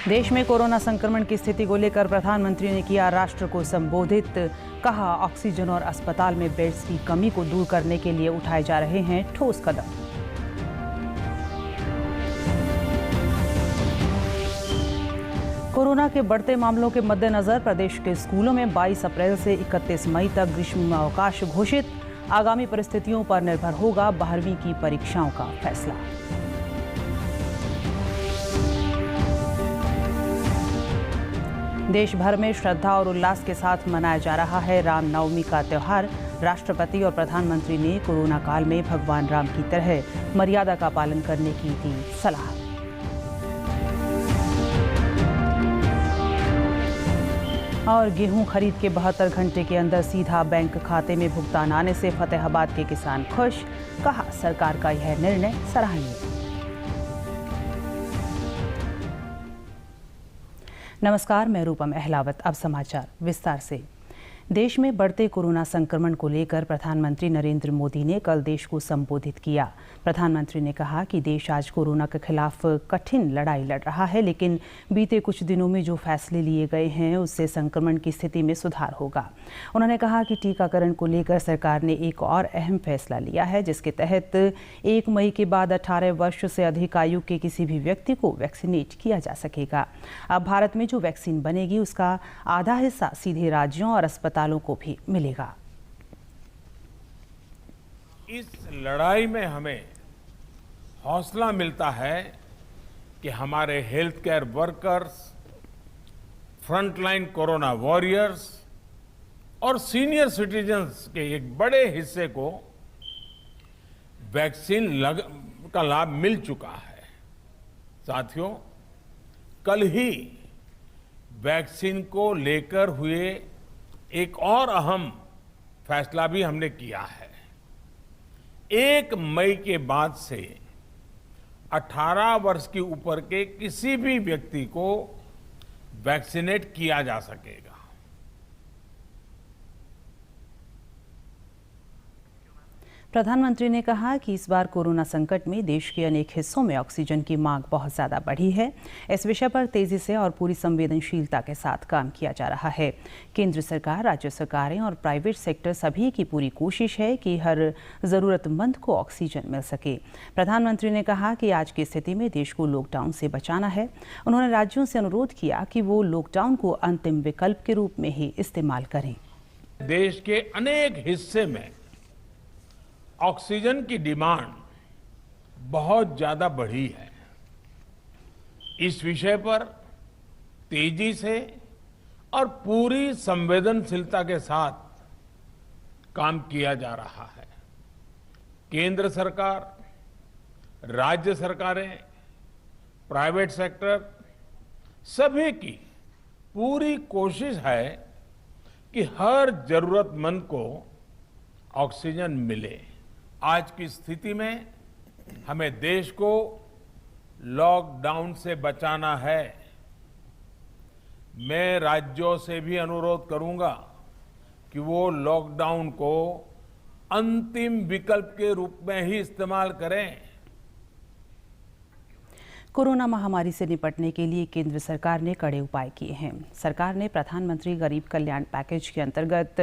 देश में कोरोना संक्रमण की स्थिति को लेकर प्रधानमंत्री ने किया राष्ट्र को संबोधित। कहा, ऑक्सीजन और अस्पताल में बेड्स की कमी को दूर करने के लिए उठाए जा रहे हैं ठोस कदम। कोरोना के बढ़ते मामलों के मद्देनजर प्रदेश के स्कूलों में 22 अप्रैल से 31 मई तक ग्रीष्मावकाश घोषित। आगामी परिस्थितियों पर निर्भर होगा 12वीं की परीक्षाओं का फैसला। देश भर में श्रद्धा और उल्लास के साथ मनाया जा रहा है रामनवमी का त्यौहार। राष्ट्रपति और प्रधानमंत्री ने कोरोना काल में भगवान राम की तरह मर्यादा का पालन करने की दी सलाह। और गेहूं खरीद के 72 घंटे के अंदर सीधा बैंक खाते में भुगतान आने से फतेहाबाद के किसान खुश। कहा, सरकार का यह निर्णय सराहनीय। नमस्कार, मैं रूपम अहलावत। अब समाचार विस्तार से। देश में बढ़ते कोरोना संक्रमण को लेकर प्रधानमंत्री नरेंद्र मोदी ने कल देश को संबोधित किया। प्रधानमंत्री ने कहा कि देश आज कोरोना के खिलाफ कठिन लड़ाई लड़ रहा है, लेकिन बीते कुछ दिनों में जो फैसले लिए गए हैं उससे संक्रमण की स्थिति में सुधार होगा। उन्होंने कहा कि टीकाकरण को लेकर सरकार ने एक और अहम फैसला लिया है, जिसके तहत 1 मई के बाद 18 वर्ष से अधिक आयु के किसी भी व्यक्ति को वैक्सीनेट किया जा सकेगा। अब भारत में जो वैक्सीन बनेगी उसका आधा हिस्सा सीधे राज्यों और अस्पतालों को भी मिलेगा। इस लड़ाई में हमें हौसला मिलता है कि हमारे health care workers, frontline corona warriors और सीनियर सिटीजन्स के एक बड़े हिस्से को वैक्सीन का लाभ मिल चुका है। साथियों, कल ही वैक्सीन को लेकर हुए एक और अहम फैसला भी हमने किया है। 1 मई के बाद से 18 वर्ष के ऊपर के किसी भी व्यक्ति को वैक्सीनेट किया जा सकेगा। प्रधानमंत्री ने कहा कि इस बार कोरोना संकट में देश के अनेक हिस्सों में ऑक्सीजन की मांग बहुत ज्यादा बढ़ी है। इस विषय पर तेजी से और पूरी संवेदनशीलता के साथ काम किया जा रहा है। केंद्र सरकार, राज्य सरकारें और प्राइवेट सेक्टर सभी की पूरी कोशिश है कि हर जरूरतमंद को ऑक्सीजन मिल सके। प्रधानमंत्री ने कहा कि आज की स्थिति में देश को लॉकडाउन से बचाना है। उन्होंने राज्यों से अनुरोध किया कि वो लॉकडाउन को अंतिम विकल्प के रूप में ही इस्तेमाल करें। देश के अनेक हिस्से में ऑक्सीजन की डिमांड बहुत ज्यादा बढ़ी है। इस विषय पर तेजी से और पूरी संवेदनशीलता के साथ काम किया जा रहा है। केंद्र सरकार, राज्य सरकारें, प्राइवेट सेक्टर सभी की पूरी कोशिश है कि हर जरूरतमंद को ऑक्सीजन मिले। आज की स्थिति में हमें देश को लॉकडाउन से बचाना है। मैं राज्यों से भी अनुरोध करूंगा कि वो लॉकडाउन को अंतिम विकल्प के रूप में ही इस्तेमाल करें। कोरोना महामारी से निपटने के लिए केंद्र सरकार ने कड़े उपाय किए हैं। सरकार ने प्रधानमंत्री गरीब कल्याण पैकेज के अंतर्गत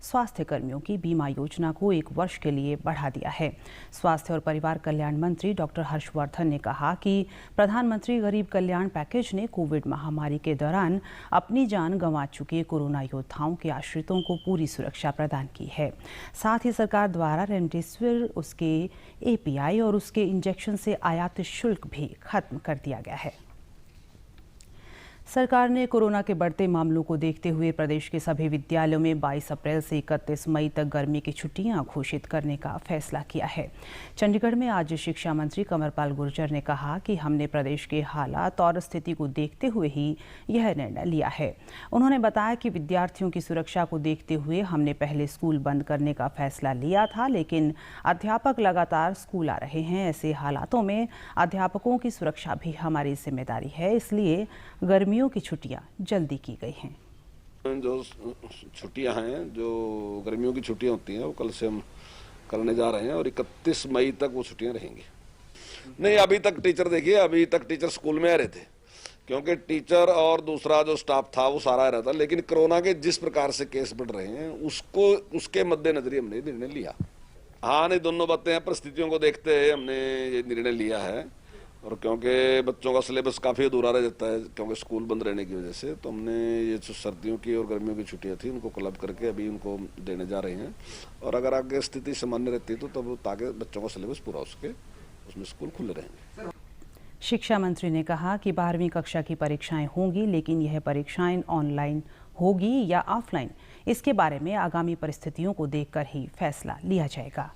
स्वास्थ्य कर्मियों की बीमा योजना को 1 वर्ष के लिए बढ़ा दिया है। स्वास्थ्य और परिवार कल्याण मंत्री डॉक्टर हर्षवर्धन ने कहा कि प्रधानमंत्री गरीब कल्याण पैकेज ने कोविड महामारी के दौरान अपनी जान गंवा चुके कोरोना योद्धाओं के आश्रितों को पूरी सुरक्षा प्रदान की है। साथ ही सरकार द्वारा रेमडेसिविर, उसके API और उसके इंजेक्शन से आयात शुल्क भी खत्म कर दिया गया है। सरकार ने कोरोना के बढ़ते मामलों को देखते हुए प्रदेश के सभी विद्यालयों में 22 अप्रैल से 31 मई तक गर्मी की छुट्टियां घोषित करने का फैसला किया है। चंडीगढ़ में आज शिक्षा मंत्री कंवरपाल गुर्जर ने कहा कि हमने प्रदेश के हालात और स्थिति को देखते हुए ही यह निर्णय लिया है। उन्होंने बताया कि विद्यार्थियों की सुरक्षा को देखते हुए हमने पहले स्कूल बंद करने का फैसला लिया था, लेकिन अध्यापक लगातार स्कूल आ रहे हैं। ऐसे हालातों में अध्यापकों की सुरक्षा भी हमारी जिम्मेदारी है, इसलिए गर्मियों की छुट्टियां जल्दी की गई हैं। जो छुट्टियां हैं, जो गर्मियों की छुट्टियां होती हैं, वो कल से हम करने जा रहे हैं और 31 मई तक वो छुट्टियां रहेंगी। नहीं, अभी तक टीचर देखिए, अभी तक टीचर स्कूल में आ रहे थे क्योंकि टीचर और दूसरा जो स्टाफ था वो सारा रहता, लेकिन कोरोना के जिस प्रकार से केस बढ़ रहे हैं उसके मद्देनजर हमने निर्णय लिया। हाँ, नहीं, दोनों बातें हैं, परिस्थितियों को देखते हुए हमने ये निर्णय लिया है। और क्योंकि बच्चों का सिलेबस काफ़ी अधूरा रह जाता है क्योंकि स्कूल बंद रहने की वजह से, तो हमने ये जो सर्दियों की और गर्मियों की छुट्टियां थी उनको क्लब करके अभी उनको देने जा रहे हैं। और अगर आगे स्थिति सामान्य रहती है तो तब ताकि बच्चों का सिलेबस पूरा हो सके, उसमें स्कूल खुले रहेंगे। शिक्षा मंत्री ने कहा कि 12वीं कक्षा की परीक्षाएं होंगी, लेकिन यह परीक्षाएं ऑनलाइन होगी या ऑफलाइन, इसके बारे में आगामी परिस्थितियों को देखकर ही फैसला लिया जाएगा।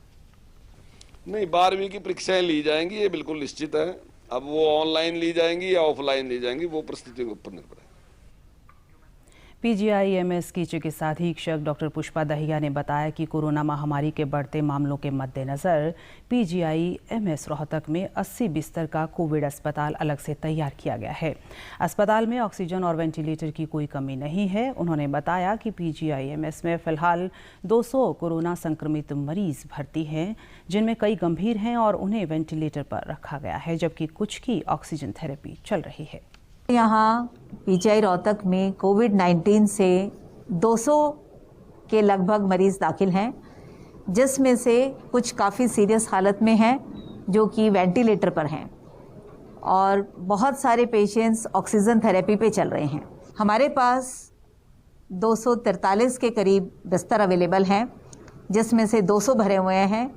नहीं, 12वीं की परीक्षाएं ली जाएंगी, ये बिल्कुल निश्चित है। अब वो ऑनलाइन ली जाएंगी या ऑफलाइन ली जाएंगी, वो परिस्थितियों के ऊपर निर्भर है। पीजीआईएमएस की चिकित्सा अधीक्षक डॉक्टर पुष्पा दहिया ने बताया कि कोरोना महामारी के बढ़ते मामलों के मद्देनजर पीजीआईएमएस रोहतक में 80 बिस्तर का कोविड अस्पताल अलग से तैयार किया गया है। अस्पताल में ऑक्सीजन और वेंटिलेटर की कोई कमी नहीं है। उन्होंने बताया कि पीजीआईएमएस में फिलहाल 200 कोरोना संक्रमित मरीज भर्ती हैं, जिनमें कई गंभीर हैं और उन्हें वेंटिलेटर पर रखा गया है, जबकि कुछ की ऑक्सीजन थेरेपी चल रही है। यहाँ पीजीआई रोहतक में कोविड-19 से 200 के लगभग मरीज़ दाखिल हैं, जिसमें से कुछ काफ़ी सीरियस हालत में हैं जो कि वेंटिलेटर पर हैं और बहुत सारे पेशेंट्स ऑक्सीजन थेरेपी पे चल रहे हैं। हमारे पास 243 के करीब बिस्तर अवेलेबल हैं, जिसमें से 200 भरे हुए हैं।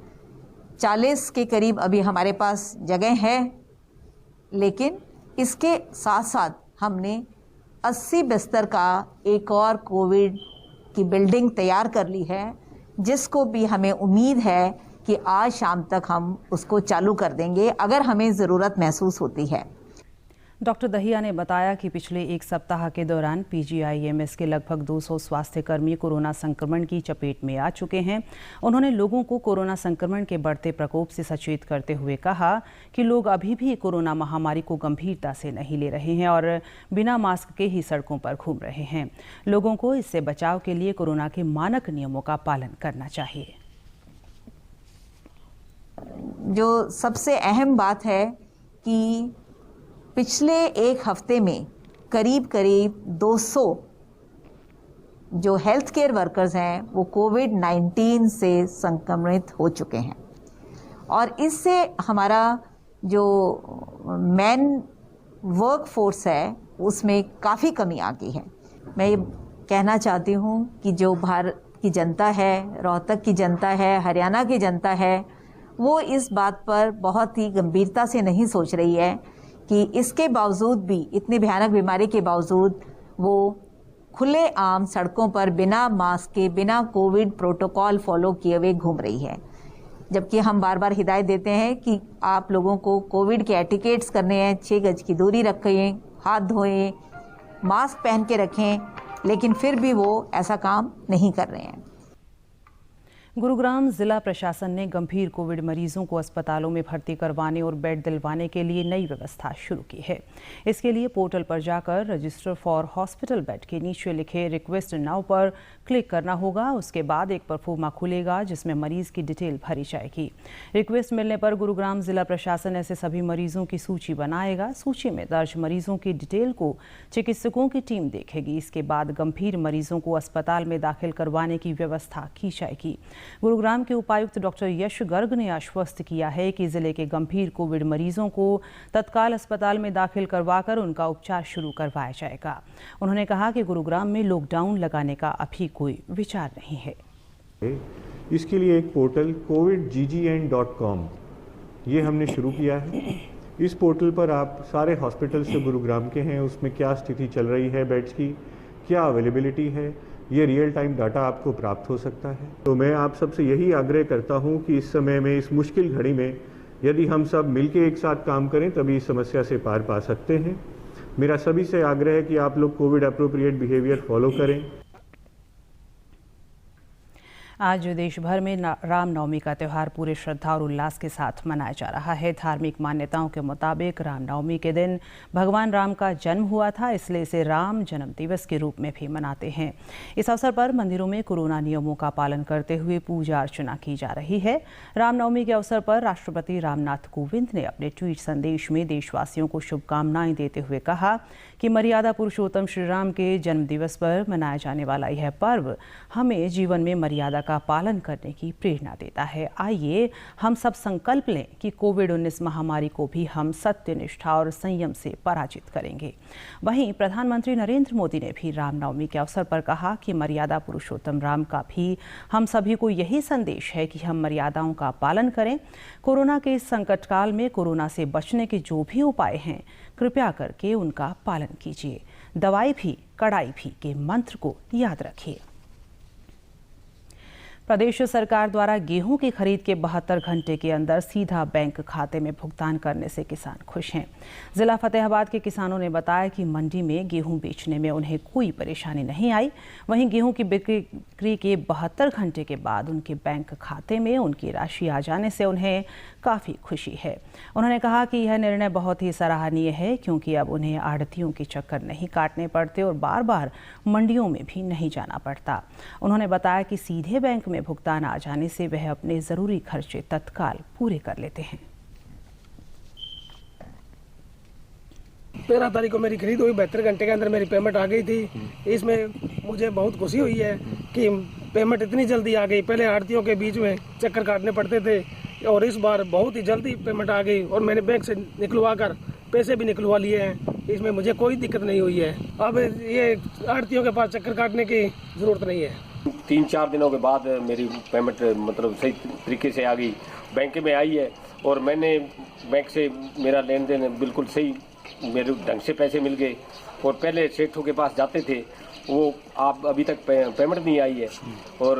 40 के करीब अभी हमारे पास जगह है, लेकिन इसके साथ साथ हमने 80 बिस्तर का एक और कोविड की बिल्डिंग तैयार कर ली है, जिसको भी हमें उम्मीद है कि आज शाम तक हम उसको चालू कर देंगे अगर हमें ज़रूरत महसूस होती है। डॉक्टर दहिया ने बताया कि पिछले एक सप्ताह के दौरान पीजीआईएमएस के लगभग 200 स्वास्थ्य कर्मी कोरोना संक्रमण की चपेट में आ चुके हैं। उन्होंने लोगों को कोरोना संक्रमण के बढ़ते प्रकोप से सचेत करते हुए कहा कि लोग अभी भी कोरोना महामारी को गंभीरता से नहीं ले रहे हैं और बिना मास्क के ही सड़कों पर घूम रहे हैं। लोगों को इससे बचाव के लिए कोरोना के मानक नियमों का पालन करना चाहिए। जो सबसे अहम बात है कि पिछले एक हफ्ते में करीब 200 जो हेल्थ केयर वर्कर्स हैं वो कोविड-19 से संक्रमित हो चुके हैं और इससे हमारा जो मैन वर्क फोर्स है उसमें काफ़ी कमी आ गई है। मैं ये कहना चाहती हूँ कि जो भारत की जनता है, रोहतक की जनता है, हरियाणा की जनता है, वो इस बात पर बहुत ही गंभीरता से नहीं सोच रही है कि इसके बावजूद भी, इतनी भयानक बीमारी के बावजूद, वो खुले आम सड़कों पर बिना मास्क के, बिना कोविड प्रोटोकॉल फॉलो किए हुए घूम रही है। जबकि हम बार बार हिदायत देते हैं कि आप लोगों को कोविड के एटिकेट्स करने हैं, 6 गज की दूरी रखें, हाथ धोएं, मास्क पहन के रखें, लेकिन फिर भी वो ऐसा काम नहीं कर रहे हैं। गुरुग्राम जिला प्रशासन ने गंभीर कोविड मरीजों को अस्पतालों में भर्ती करवाने और बेड दिलवाने के लिए नई व्यवस्था शुरू की है। इसके लिए पोर्टल पर जाकर रजिस्टर फॉर हॉस्पिटल बेड के नीचे लिखे रिक्वेस्ट नाउ पर क्लिक करना होगा। उसके बाद एक परफॉर्मा खुलेगा जिसमें मरीज की डिटेल भरी जाएगी। रिक्वेस्ट मिलने पर गुरुग्राम जिला प्रशासन ऐसे सभी मरीजों की सूची बनाएगा। सूची में दर्ज मरीजों की डिटेल को चिकित्सकों की टीम देखेगी। इसके बाद गंभीर मरीजों को अस्पताल में दाखिल करवाने की व्यवस्था की जाएगी। गुरुग्राम के उपायुक्त डॉक्टर यश गर्ग ने आश्वस्त किया है कि जिले के गंभीर कोविड मरीजों को तत्काल अस्पताल में दाखिल करवाकर उनका उपचार शुरू करवाया जाएगा। उन्होंने कहा कि गुरुग्राम में लॉकडाउन लगाने का अभी कोई विचार नहीं है। इसके लिए एक पोर्टल covidggn.com ये हमने शुरू किया है। इस पोर्टल पर आप सारे हॉस्पिटल्स जो गुरुग्राम के हैं उसमें क्या स्थिति चल रही है, बेड्स की क्या अवेलेबिलिटी है, ये रियल टाइम डाटा आपको प्राप्त हो सकता है। तो मैं आप सबसे यही आग्रह करता हूँ कि इस समय में, इस मुश्किल घड़ी में, यदि हम सब मिलकर एक साथ काम करें तभी इस समस्या से पार पा सकते हैं। मेरा सभी से आग्रह है कि आप लोग कोविड अप्रोप्रिएट बिहेवियर फॉलो करें। आज देश भर में रामनवमी का त्यौहार पूरे श्रद्धा और उल्लास के साथ मनाया जा रहा है। धार्मिक मान्यताओं के मुताबिक रामनवमी के दिन भगवान राम का जन्म हुआ था, इसलिए इसे राम जन्म दिवस के रूप में भी मनाते हैं। इस अवसर पर मंदिरों में कोरोना नियमों का पालन करते हुए पूजा अर्चना की जा रही है। रामनवमी के अवसर पर राष्ट्रपति रामनाथ कोविंद ने अपने ट्वीट संदेश में देशवासियों को शुभकामनाएं देते हुए कहा कि मर्यादा पुरुषोत्तम श्री राम के जन्म दिवस पर मनाया जाने वाला यह पर्व हमें जीवन में मर्यादा का पालन करने की प्रेरणा देता है। आइए हम सब संकल्प लें कि कोविड-19 महामारी को भी हम सत्य, निष्ठा और संयम से पराजित करेंगे। वहीं प्रधानमंत्री नरेंद्र मोदी ने भी रामनवमी के अवसर पर कहा कि मर्यादा पुरुषोत्तम राम का भी हम सभी को यही संदेश है कि हम मर्यादाओं का पालन करें। कोरोना के इस संकट काल में कोरोना से बचने के जो भी उपाय हैं, कृपया करके उनका पालन कीजिए। दवाई भी कड़ाई भी के मंत्र को याद रखिए। प्रदेश सरकार द्वारा गेहूं की खरीद के 72 घंटे के अंदर सीधा बैंक खाते में भुगतान करने से किसान खुश हैं। जिला फतेहाबाद के किसानों ने बताया कि मंडी में गेहूं बेचने में उन्हें कोई परेशानी नहीं आई। वहीं गेहूं की बिक्री के 72 घंटे के बाद उनके बैंक खाते में उनकी राशि आ जाने से उन्हें काफ़ी खुशी है। उन्होंने कहा कि यह निर्णय बहुत ही सराहनीय है, क्योंकि अब उन्हें आढ़तियों के चक्कर नहीं काटने पड़ते और बार बार मंडियों में भी नहीं जाना पड़ता। उन्होंने बताया कि सीधे बैंक में भुगतान आ जाने से वह अपने ज़रूरी खर्चे तत्काल पूरे कर लेते हैं। 13 तारीख को मेरी खरीद हुई, 72 घंटे के अंदर मेरी पेमेंट आ गई थी। इसमें मुझे बहुत खुशी हुई है कि पेमेंट इतनी जल्दी आ गई। पहले आढ़तियों के बीच में चक्कर काटने पड़ते थे और इस बार बहुत ही जल्दी पेमेंट आ गई और मैंने बैंक से निकलवा कर पैसे भी निकलवा लिए हैं। इसमें मुझे कोई दिक्कत नहीं हुई है। अब ये आढ़तियों के पास चक्कर काटने की ज़रूरत नहीं है। 3-4 दिनों के बाद मेरी पेमेंट मतलब सही तरीके से आ गई, बैंक में आई है और मैंने बैंक से मेरा लेन देन बिल्कुल सही, मेरे ढंग से पैसे मिल गए। और पहले सेठों के पास जाते थे, वो आप अभी तक पेमेंट नहीं आई है और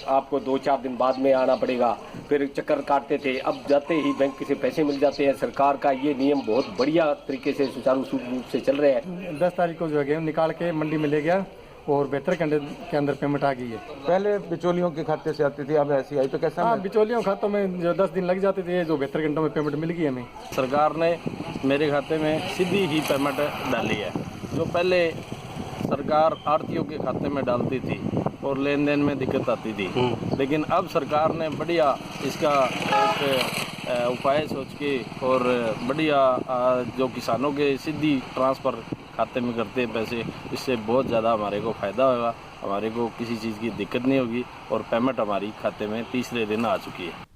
आपको 2-4 दिन बाद में आना पड़ेगा, फिर चक्कर काटते थे। अब जाते ही बैंक से पैसे मिल जाते हैं। सरकार का ये नियम बहुत बढ़िया तरीके से सुचारू रूप से चल रहा है। 10 तारीख को जो है गेहूँ निकाल के मंडी में ले गया और 72 घंटे के अंदर पेमेंट आ गई है। पहले बिचौलियों के खाते से आती थी, अब ऐसी आई तो कैसा? हाँ, बिचौलियों खातों में जो 10 दिन लग जाते थे, जो 72 घंटों में पेमेंट मिल गई हमें। सरकार ने मेरे खाते में सीधी ही पेमेंट डाली है। जो पहले सरकार आढ़तियों के खाते में डालती थी और लेन देन में दिक्कत आती थी, लेकिन अब सरकार ने बढ़िया इसका एक उपाय सोच के और बढ़िया जो किसानों के सीधी ट्रांसफ़र खाते में करते हैं पैसे, इससे बहुत ज़्यादा हमारे को फ़ायदा होगा। हमारे को किसी चीज़ की दिक्कत नहीं होगी और पेमेंट हमारी खाते में तीसरे दिन आ चुकी है।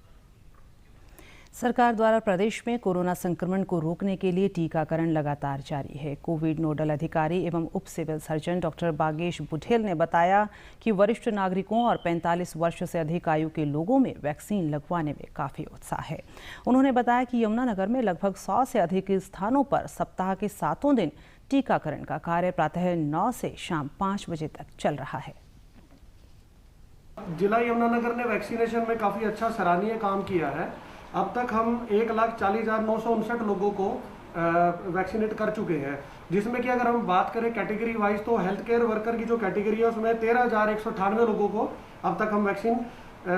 सरकार द्वारा प्रदेश में कोरोना संक्रमण को रोकने के लिए टीकाकरण लगातार जारी है। कोविड नोडल अधिकारी एवं उप सिविल सर्जन डॉक्टर बागेश बुढ़ेल ने बताया कि वरिष्ठ नागरिकों और 45 वर्ष से अधिक आयु के लोगों में वैक्सीन लगवाने में काफ़ी उत्साह है। उन्होंने बताया कि यमुनानगर में लगभग 100 से अधिक स्थानों पर सप्ताह के 7 दिन टीकाकरण का कार्य प्रातः 9 से शाम 5 बजे तक चल रहा है। जिला यमुनानगर ने वैक्सीनेशन में काफ़ी अच्छा सराहनीय काम किया है। अब तक हम 1,40,959 लोगों को वैक्सीनेट कर चुके हैं, जिसमें कि अगर हम बात करें कैटेगरी वाइज तो हेल्थ केयर वर्कर की जो कैटेगरी है उसमें 13,198 लोगों को अब तक हम वैक्सीन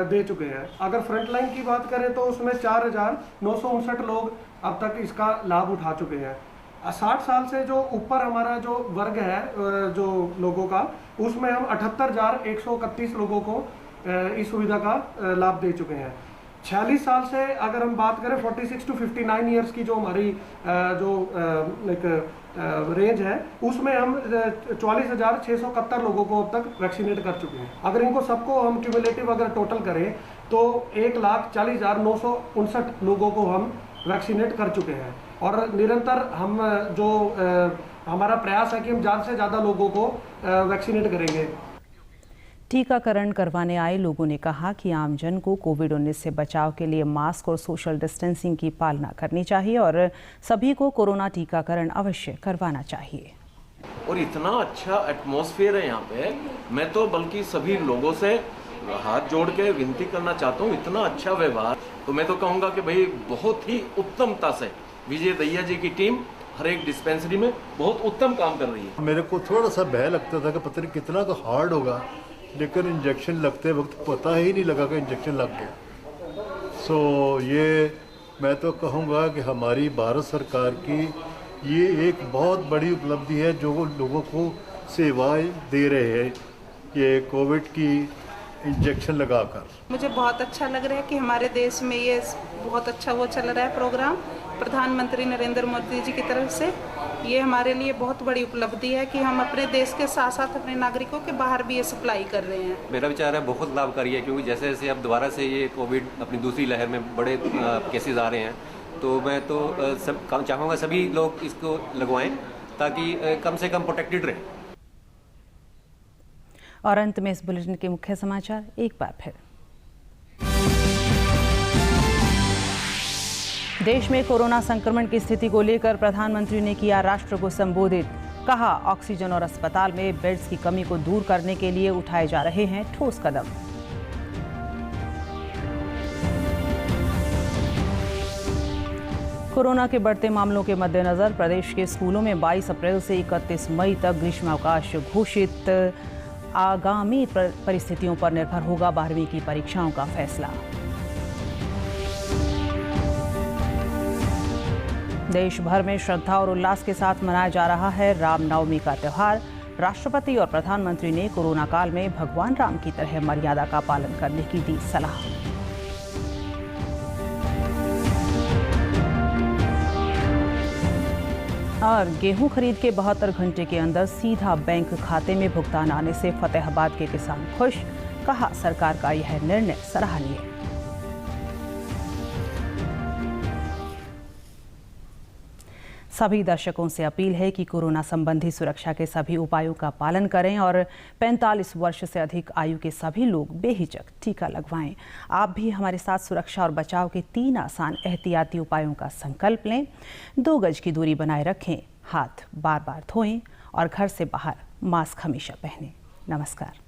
दे चुके हैं। अगर फ्रंट लाइन की बात करें तो उसमें 4,959 लोग अब तक इसका लाभ उठा चुके हैं। 60 साल से जो ऊपर हमारा जो वर्ग है जो लोगों का, उसमें हम 78,131 लोगों को इस सुविधा का लाभ दे चुके हैं। 46 साल से अगर हम बात करें 46 to 59 ईयर्स की जो हमारी जो रेंज है, उसमें हम 44,671 लोगों को अब तक वैक्सीनेट कर चुके हैं। अगर इनको सबको हम क्यूमुलेटिव अगर टोटल करें तो 1,40,959 लोगों को हम वैक्सीनेट कर चुके हैं और निरंतर हम जो हमारा प्रयास है कि हम ज़्यादा से ज़्यादा लोगों को वैक्सीनेट करेंगे। टीकाकरण करवाने आए लोगों ने कहा कि आमजन को कोविड-19 से बचाव के लिए मास्क और सोशल डिस्टेंसिंग की पालना करनी चाहिए और सभी को कोरोना टीकाकरण अवश्य करवाना चाहिए। और इतना अच्छा एटमॉस्फेयर है यहाँ पे, मैं तो बल्कि सभी लोगों से हाथ जोड़ के विनती करना चाहता हूँ, इतना अच्छा व्यवहार। तो मैं तो कहूँगा कि भाई बहुत ही उत्तमता से विजय दहिया जी की टीम हर एक डिस्पेंसरी में बहुत उत्तम काम कर रही है। मेरे को थोड़ा सा भय लगता था कि पता नहीं कितना तो हार्ड होगा, लेकिन इंजेक्शन लगते वक्त पता ही नहीं लगा कि इंजेक्शन लग गया। सो ये मैं तो कहूँगा कि हमारी भारत सरकार की ये एक बहुत बड़ी उपलब्धि है जो वो लोगों को सेवाएं दे रहे हैं ये कोविड की इंजेक्शन लगाकर। मुझे बहुत अच्छा लग रहा है कि हमारे देश में ये बहुत अच्छा वो चल रहा है प्रोग्राम प्रधानमंत्री नरेंद्र मोदी जी की तरफ से। ये हमारे लिए बहुत बड़ी उपलब्धि है कि हम अपने देश के साथ साथ अपने नागरिकों के बाहर भी ये सप्लाई कर रहे हैं। मेरा विचार है बहुत लाभकारी है, क्योंकि जैसे जैसे अब दोबारा से ये कोविड अपनी दूसरी लहर में बड़े केसेस आ रहे हैं, तो मैं तो सब चाहूँगा सभी लोग इसको लगवाएं ताकि कम से कम प्रोटेक्टेड रहें। और अंत में इस बुलेटिन के मुख्य समाचार एक बार फिर। देश में कोरोना संक्रमण की स्थिति को लेकर प्रधानमंत्री ने किया राष्ट्र को संबोधित। कहा, ऑक्सीजन और अस्पताल में बेड्स की कमी को दूर करने के लिए उठाए जा रहे हैं ठोस कदम। कोरोना के बढ़ते मामलों के मद्देनजर प्रदेश के स्कूलों में 22 अप्रैल से 31 मई तक ग्रीष्मावकाश घोषित। आगामी परिस्थितियों पर निर्भर होगा 12वीं की परीक्षाओं का फैसला। देश भर में श्रद्धा और उल्लास के साथ मनाया जा रहा है रामनवमी का त्यौहार। राष्ट्रपति और प्रधानमंत्री ने कोरोना काल में भगवान राम की तरह मर्यादा का पालन करने की दी सलाह। और गेहूं खरीद के 72 घंटे के अंदर सीधा बैंक खाते में भुगतान आने से फतेहाबाद के किसान खुश। कहा, सरकार का यह निर्णय सराहनीय। सभी दर्शकों से अपील है कि कोरोना संबंधी सुरक्षा के सभी उपायों का पालन करें और 45 वर्ष से अधिक आयु के सभी लोग बेहिचक टीका लगवाएं। आप भी हमारे साथ सुरक्षा और बचाव के 3 आसान एहतियाती उपायों का संकल्प लें। 2 गज की दूरी बनाए रखें, हाथ बार बार धोएं और घर से बाहर मास्क हमेशा पहनें। नमस्कार।